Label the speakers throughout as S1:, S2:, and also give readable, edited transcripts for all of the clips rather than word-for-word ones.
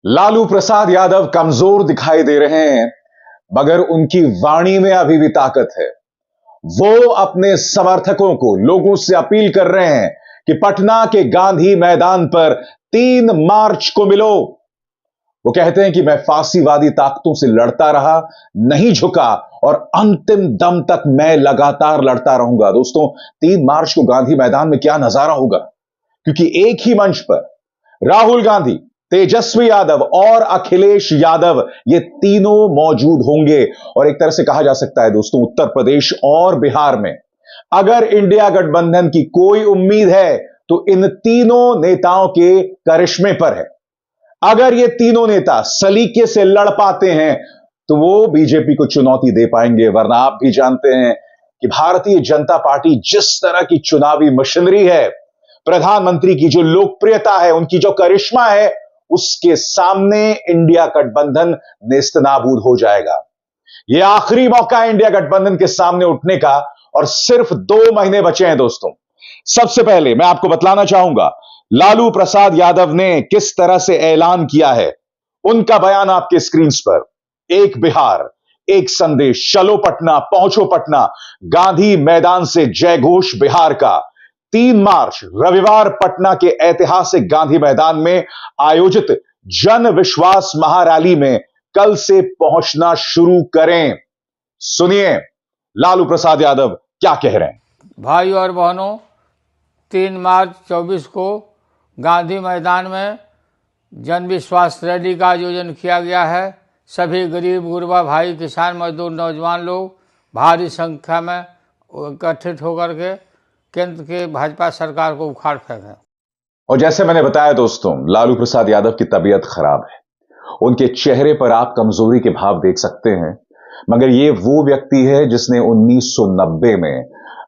S1: लालू प्रसाद यादव कमजोर दिखाई दे रहे हैं, मगर उनकी वाणी में अभी भी ताकत है। वो अपने समर्थकों को, लोगों से अपील कर रहे हैं कि पटना के गांधी मैदान पर 3 मार्च को मिलो। वो कहते हैं कि मैं फांसीवादी ताकतों से लड़ता रहा, नहीं झुका और अंतिम दम तक मैं लगातार लड़ता रहूंगा। दोस्तों, 3 मार्च को गांधी मैदान में क्या नजारा होगा, क्योंकि एक ही मंच पर राहुल गांधी, तेजस्वी यादव और अखिलेश यादव, ये तीनों मौजूद होंगे। और एक तरह से कहा जा सकता है दोस्तों, उत्तर प्रदेश और बिहार में अगर इंडिया गठबंधन की कोई उम्मीद है तो इन तीनों नेताओं के करिश्मे पर है। अगर ये तीनों नेता सलीके से लड़ पाते हैं तो वो बीजेपी को चुनौती दे पाएंगे, वरना आप भी जानते हैं कि भारतीय जनता पार्टी जिस तरह की चुनावी मशीनरी है, प्रधानमंत्री की जो लोकप्रियता है, उनकी जो करिश्मा है, उसके सामने इंडिया गठबंधन नेस्तनाबूद हो जाएगा। यह आखिरी मौका है इंडिया गठबंधन के सामने उठने का और सिर्फ 2 महीने बचे हैं दोस्तों। सबसे पहले मैं आपको बतलाना चाहूंगा लालू प्रसाद यादव ने किस तरह से ऐलान किया है। उनका बयान आपके स्क्रीन पर। एक बिहार, एक संदेश, चलो पटना, पहुंचो पटना, गांधी मैदान से जय घोष बिहार का। 3 मार्च रविवार पटना के ऐतिहासिक गांधी मैदान में आयोजित जन विश्वास महारैली में कल से पहुंचना शुरू करें। सुनिए लालू प्रसाद यादव क्या कह रहे हैं।
S2: भाई और बहनों, 3 मार्च 24 को गांधी मैदान में जन विश्वास रैली का आयोजन किया गया है। सभी गरीब गुरबा भाई, किसान, मजदूर, नौजवान लोग भारी संख्या में इकट्ठित होकर के केंद्र के भाजपा सरकार को उखाड़ फेंके।
S1: और जैसे मैंने बताया दोस्तों, लालू प्रसाद यादव की तबीयत खराब है। उनके चेहरे पर आप कमजोरी के भाव देख सकते हैं, मगर ये वो व्यक्ति है जिसने 1990 में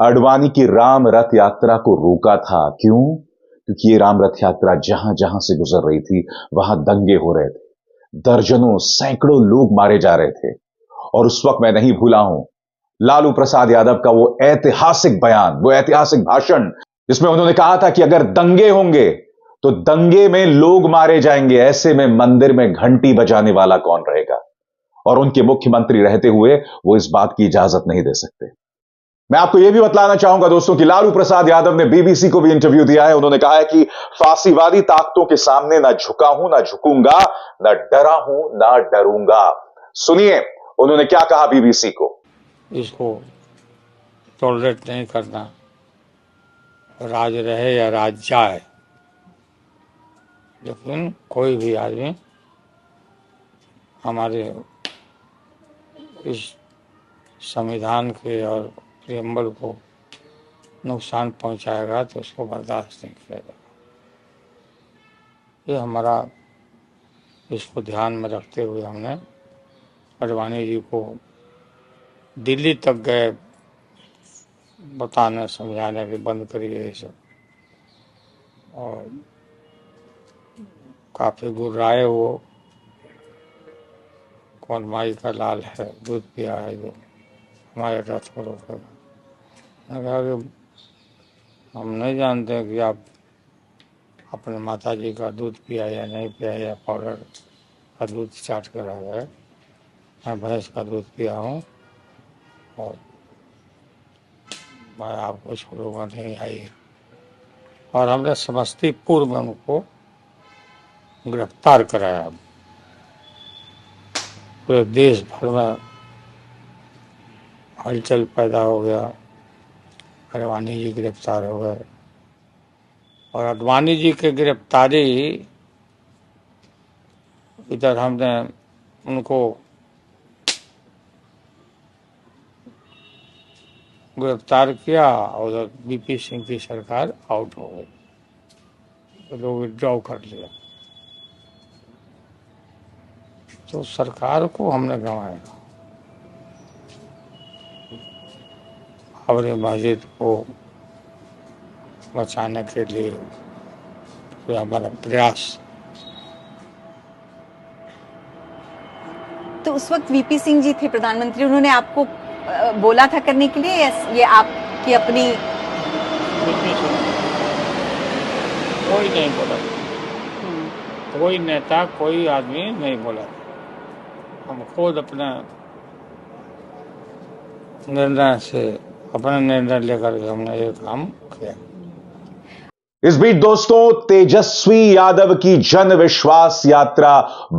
S1: आडवाणी की राम रथ यात्रा को रोका था। क्यों? क्योंकि ये राम रथ यात्रा जहां जहां से गुजर रही थी वहां दंगे हो रहे थे, दर्जनों सैकड़ों लोग मारे जा रहे थे। और उस वक्त मैं नहीं भूला हूं लालू प्रसाद यादव का वो ऐतिहासिक बयान, वो ऐतिहासिक भाषण, जिसमें उन्होंने कहा था कि अगर दंगे होंगे तो दंगे में लोग मारे जाएंगे, ऐसे में मंदिर में घंटी बजाने वाला कौन रहेगा। और उनके मुख्यमंत्री रहते हुए वो इस बात की इजाजत नहीं दे सकते। मैं आपको यह भी बतलाना चाहूंगा दोस्तों कि लालू प्रसाद यादव ने बीबीसी को भी इंटरव्यू दिया है। उन्होंने कहा है कि फांसीवादी ताकतों के सामने ना झुका हूं, ना झुकूंगा, ना डरा हूं, ना डरूंगा। सुनिए उन्होंने क्या कहा बीबीसी को।
S2: इसको टॉलरेट नहीं करना, राज रहे या राज जाए, लेकिन कोई भी आदमी हमारे इस संविधान के और प्रियम्बल को नुकसान पहुंचाएगा तो उसको बर्दाश्त नहीं किया जाएगा। ये हमारा, इसको ध्यान में रखते हुए हमने आडवाणी जी को दिल्ली तक गए बताने समझाने के बंद करिए ये सब, और काफ़ी गुर्राए वो कौन माई का लाल है, दूध पिया है जो हमारे रथ को रोकेगा। मैंने कहा कि हम नहीं जानते कि आप अपने माता जी का दूध पिया या नहीं पिया, या पाउडर का दूध चाट कर आ गए। मैं भैंस का दूध पिया हूँ और मैं आपको छोड़ूंगा नहीं, आई। और हमने समस्तीपुर में उनको गिरफ्तार कराया। पूरे देश भर में हलचल पैदा हो गया। आडवाणी जी गिरफ्तार हो गए और आडवाणी जी की गिरफ्तारी, इधर हमने उनको गिरफ्तार किया और उधर बीपी सिंह की सरकार आउट हो गई, तो लोग विड्रॉ कर लिया। तो सरकार को हमने गंवाया। बाबरी मस्जिद को बचाने के लिए तो हमारा प्रयास।
S3: तो उस वक्त वीपी सिंह जी थे प्रधानमंत्री, उन्होंने आपको बोला था करने के लिए, ये आपकी अपनी?
S2: कोई नहीं बोला, कोई नेता कोई आदमी नहीं बोला। हम खुद अपने निर्णय से अपना निर्णय लेकर के हमने ये काम किया।
S1: इस बीच दोस्तों, तेजस्वी यादव की जन विश्वास यात्रा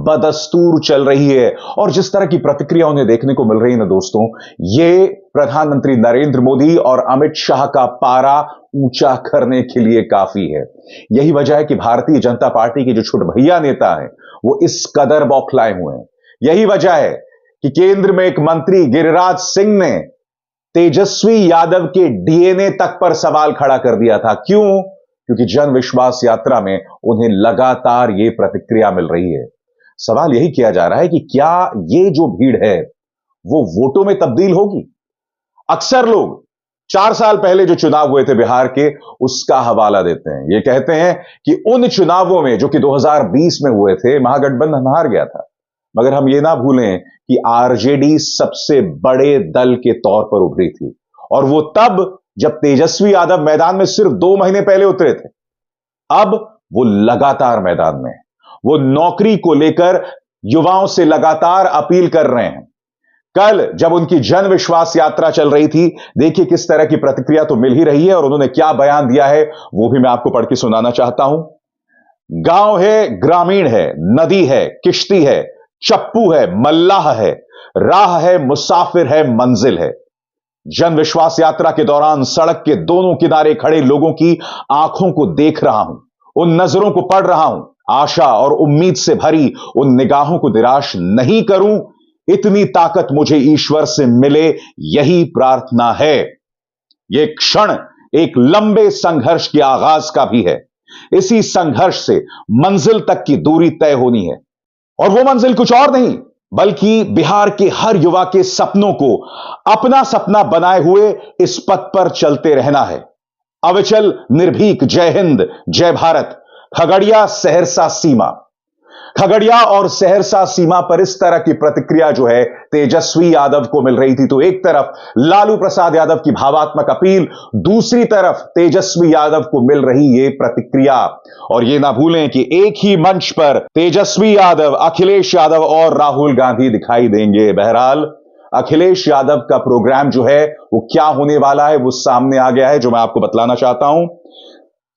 S1: बदस्तूर चल रही है और जिस तरह की प्रतिक्रिया उन्हें देखने को मिल रही है ना दोस्तों, ये प्रधानमंत्री नरेंद्र मोदी और अमित शाह का पारा ऊंचा करने के लिए काफी है। यही वजह है कि भारतीय जनता पार्टी के जो छोटे भैया नेता हैं वो इस कदर बौखलाए हुए हैं। यही वजह है कि केंद्र में एक मंत्री गिरिराज सिंह ने तेजस्वी यादव के डीएनए तक पर सवाल खड़ा कर दिया था। क्यों? क्योंकि जन विश्वास यात्रा में उन्हें लगातार यह प्रतिक्रिया मिल रही है। सवाल यही किया जा रहा है कि क्या ये जो भीड़ है वो वोटों में तब्दील होगी? अक्सर लोग 4 साल पहले जो चुनाव हुए थे बिहार के, उसका हवाला देते हैं। ये कहते हैं कि उन चुनावों में जो कि 2020 में हुए थे, महागठबंधन हार गया था। मगर हम ये ना भूलें कि आरजेडी सबसे बड़े दल के तौर पर उभरी थी और वो तब जब तेजस्वी यादव मैदान में सिर्फ 2 महीने पहले उतरे थे। अब वो लगातार मैदान में, वो नौकरी को लेकर युवाओं से लगातार अपील कर रहे हैं। कल जब उनकी जन विश्वास यात्रा चल रही थी, देखिए किस तरह की प्रतिक्रिया तो मिल ही रही है और उन्होंने क्या बयान दिया है वो भी मैं आपको पढ़ के सुनाना चाहता हूं। गांव है, ग्रामीण है, नदी है, किश्ती है, चप्पू है, मल्लाह है, राह है, मुसाफिर है, मंजिल है। जन विश्वास यात्रा के दौरान सड़क के दोनों किनारे खड़े लोगों की आंखों को देख रहा हूं, उन नजरों को पढ़ रहा हूं। आशा और उम्मीद से भरी उन निगाहों को निराश नहीं करूं, इतनी ताकत मुझे ईश्वर से मिले, यही प्रार्थना है। यह क्षण एक लंबे संघर्ष के आगाज का भी है। इसी संघर्ष से मंजिल तक की दूरी तय होनी है और वो मंजिल कुछ और नहीं बल्कि बिहार के हर युवा के सपनों को अपना सपना बनाए हुए इस पथ पर चलते रहना है। अविचल, निर्भीक, जय हिंद, जय भारत। खगड़िया सहरसा सीमा, खगड़िया और सहरसा सीमा पर इस तरह की प्रतिक्रिया जो है तेजस्वी यादव को मिल रही थी, तो एक तरफ लालू प्रसाद यादव की भावात्मक अपील, दूसरी तरफ तेजस्वी यादव को मिल रही ये प्रतिक्रिया। और ये ना भूलें कि एक ही मंच पर तेजस्वी यादव, अखिलेश यादव और राहुल गांधी दिखाई देंगे। बहरहाल अखिलेश यादव का प्रोग्राम जो है वो क्या होने वाला है वो सामने आ गया है, जो मैं आपको बतलाना चाहता हूं।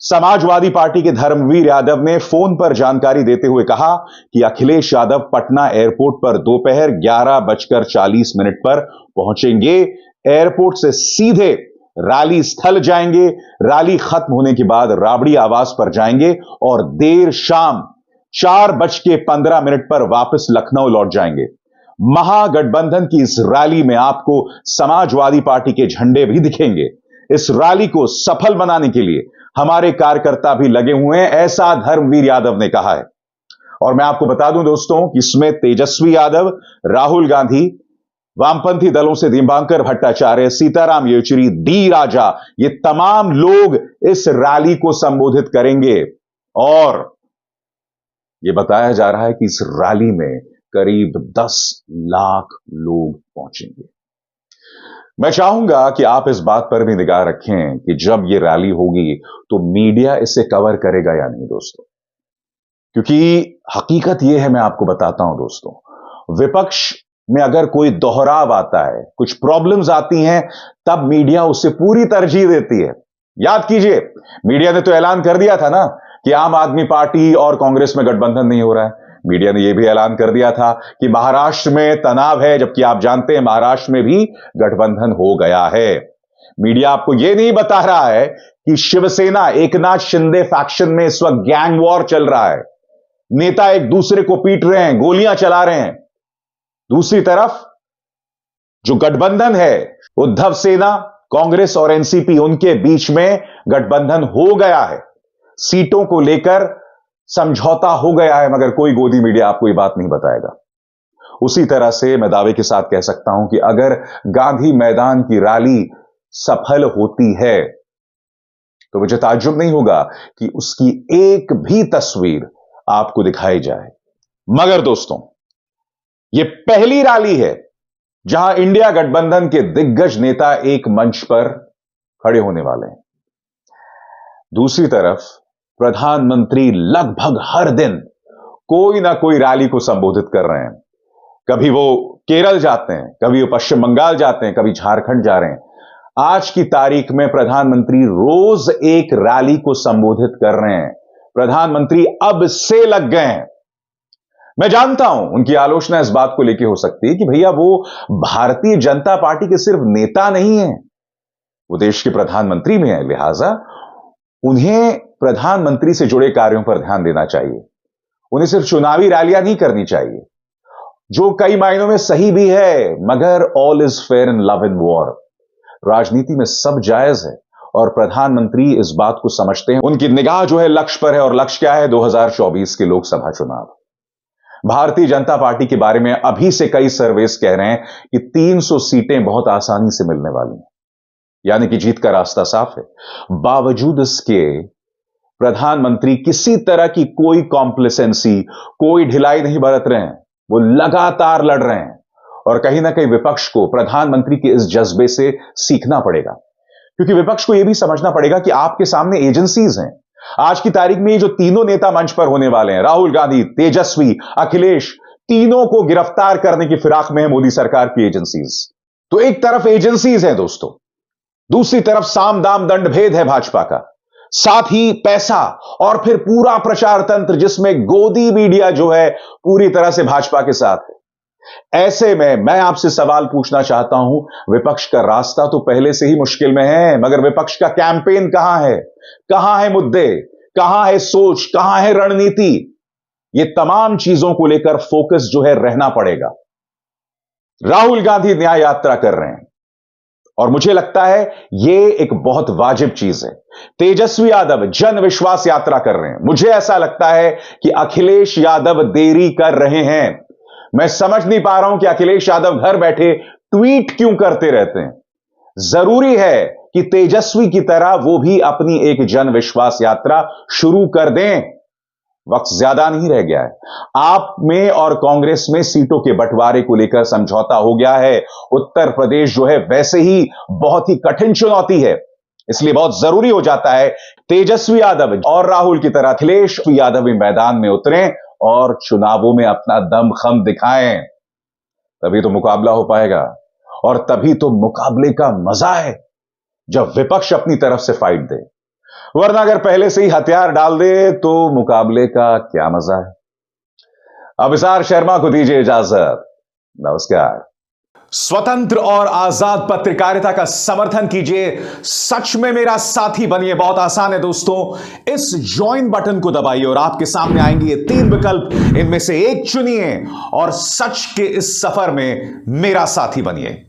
S1: समाजवादी पार्टी के धर्मवीर यादव ने फोन पर जानकारी देते हुए कहा कि अखिलेश यादव पटना एयरपोर्ट पर दोपहर 11:40 पर पहुंचेंगे। एयरपोर्ट से सीधे रैली स्थल जाएंगे। रैली खत्म होने के बाद राबड़ी आवास पर जाएंगे और देर शाम 4:15 पर वापस लखनऊ लौट जाएंगे। महागठबंधन की इस रैली में आपको समाजवादी पार्टी के झंडे भी दिखेंगे। इस रैली को सफल बनाने के लिए हमारे कार्यकर्ता भी लगे हुए हैं, ऐसा धर्मवीर यादव ने कहा है। और मैं आपको बता दूं दोस्तों कि इसमें तेजस्वी यादव, राहुल गांधी, वामपंथी दलों से दीपांकर भट्टाचार्य, सीताराम येचुरी, डी राजा, ये तमाम लोग इस रैली को संबोधित करेंगे। और यह बताया जा रहा है कि इस रैली में करीब 10 लाख लोग पहुंचेंगे। मैं चाहूंगा कि आप इस बात पर भी निगाह रखें कि जब यह रैली होगी तो मीडिया इसे कवर करेगा या नहीं दोस्तों, क्योंकि हकीकत यह है, मैं आपको बताता हूं दोस्तों, विपक्ष में अगर कोई दोहराव आता है, कुछ प्रॉब्लम्स आती हैं, तब मीडिया उसे पूरी तरजीह देती है। याद कीजिए, मीडिया ने तो ऐलान कर दिया था ना कि आम आदमी पार्टी और कांग्रेस में गठबंधन नहीं हो रहा है। मीडिया ने यह भी ऐलान कर दिया था कि महाराष्ट्र में तनाव है, जबकि आप जानते हैं महाराष्ट्र में भी गठबंधन हो गया है। मीडिया आपको यह नहीं बता रहा है कि शिवसेना, एकनाथ शिंदे फैक्शन में इस वक्त गैंग वॉर चल रहा है, नेता एक दूसरे को पीट रहे हैं, गोलियां चला रहे हैं। दूसरी तरफ जो गठबंधन है, उद्धव सेना, कांग्रेस और एनसीपी, उनके बीच में गठबंधन हो गया है। सीटों को लेकर समझौता हो गया है, मगर कोई गोदी मीडिया आपको ये बात नहीं बताएगा। उसी तरह से मैं दावे के साथ कह सकता हूं कि अगर गांधी मैदान की रैली सफल होती है तो मुझे ताज्जुब नहीं होगा कि उसकी एक भी तस्वीर आपको दिखाई जाए। मगर दोस्तों, यह पहली रैली है जहां इंडिया गठबंधन के दिग्गज नेता एक मंच पर खड़े होने वाले हैं। दूसरी तरफ प्रधानमंत्री लगभग हर दिन कोई ना कोई रैली को संबोधित कर रहे हैं। कभी वो केरल जाते हैं, कभी वो पश्चिम बंगाल जाते हैं, कभी झारखंड जा रहे हैं। आज की तारीख में प्रधानमंत्री रोज एक रैली को संबोधित कर रहे हैं। प्रधानमंत्री अब से लग गए हैं। मैं जानता हूं उनकी आलोचना इस बात को लेकर हो सकती है कि भैया वो भारतीय जनता पार्टी के सिर्फ नेता नहीं है, वो देश के प्रधानमंत्री में है, लिहाजा उन्हें प्रधानमंत्री से जुड़े कार्यों पर ध्यान देना चाहिए। उन्हें सिर्फ चुनावी रैलियां नहीं करनी चाहिए, जो कई मायनों में सही भी है, मगर all is fair in love and war. राजनीति में सब जायज है और प्रधानमंत्री इस बात को समझते हैं। उनकी निगाह जो है लक्ष्य पर है, और लक्ष्य क्या है? 2024 के लोकसभा चुनाव। भारतीय जनता पार्टी के बारे में अभी से कई सर्वेस कह रहे हैं कि 300 सीटें बहुत आसानी से मिलने वाली हैं, यानी कि जीत का रास्ता साफ है। बावजूद इसके प्रधानमंत्री किसी तरह की कोई कॉम्प्लिसेंसी, कोई ढिलाई नहीं बरत रहे हैं। वो लगातार लड़ रहे हैं और कहीं ना कहीं विपक्ष को प्रधानमंत्री के इस जज्बे से सीखना पड़ेगा, क्योंकि विपक्ष को यह भी समझना पड़ेगा कि आपके सामने एजेंसीज हैं। आज की तारीख में ये जो तीनों नेता मंच पर होने वाले हैं, राहुल गांधी, तेजस्वी, अखिलेश, तीनों को गिरफ्तार करने की फिराक में है मोदी सरकार की एजेंसीज। तो एक तरफ एजेंसीज हैं दोस्तों, दूसरी तरफ साम दाम दंड भेद है भाजपा का, साथ ही पैसा और फिर पूरा प्रचार तंत्र जिसमें गोदी मीडिया जो है पूरी तरह से भाजपा के साथ है। ऐसे में मैं आपसे सवाल पूछना चाहता हूं, विपक्ष का रास्ता तो पहले से ही मुश्किल में है, मगर विपक्ष का कैंपेन कहां है? कहां है मुद्दे? कहां है सोच? कहां है रणनीति? ये तमाम चीजों को लेकर फोकस जो है रहना पड़ेगा। राहुल गांधी न्याय यात्रा कर रहे हैं और मुझे लगता है यह एक बहुत वाजिब चीज है। तेजस्वी यादव जन विश्वास यात्रा कर रहे हैं। मुझे ऐसा लगता है कि अखिलेश यादव देरी कर रहे हैं। मैं समझ नहीं पा रहा हूं कि अखिलेश यादव घर बैठे ट्वीट क्यों करते रहते हैं। जरूरी है कि तेजस्वी की तरह वो भी अपनी एक जन विश्वास यात्रा शुरू कर दें। वक्त ज्यादा नहीं रह गया है। आप में और कांग्रेस में सीटों के बंटवारे को लेकर समझौता हो गया है। उत्तर प्रदेश जो है वैसे ही बहुत ही कठिन चुनौती है, इसलिए बहुत जरूरी हो जाता है तेजस्वी यादव और राहुल की तरह अखिलेश यादव भी मैदान में उतरें और चुनावों में अपना दमखम दिखाएं। तभी तो मुकाबला हो पाएगा, और तभी तो मुकाबले का मजा है जब विपक्ष अपनी तरफ से फाइट दे। वरना अगर पहले से ही हथियार डाल दे तो मुकाबले का क्या मजा है। अभिसार शर्मा को दीजिए इजाजत। नमस्कार। स्वतंत्र और आजाद पत्रकारिता का समर्थन कीजिए, सच में मेरा साथी बनिए। बहुत आसान है दोस्तों, इस ज्वाइन बटन को दबाइए और आपके सामने आएंगे ये 3 विकल्प, इनमें से एक चुनिए और सच के इस सफर में मेरा साथी बनिए।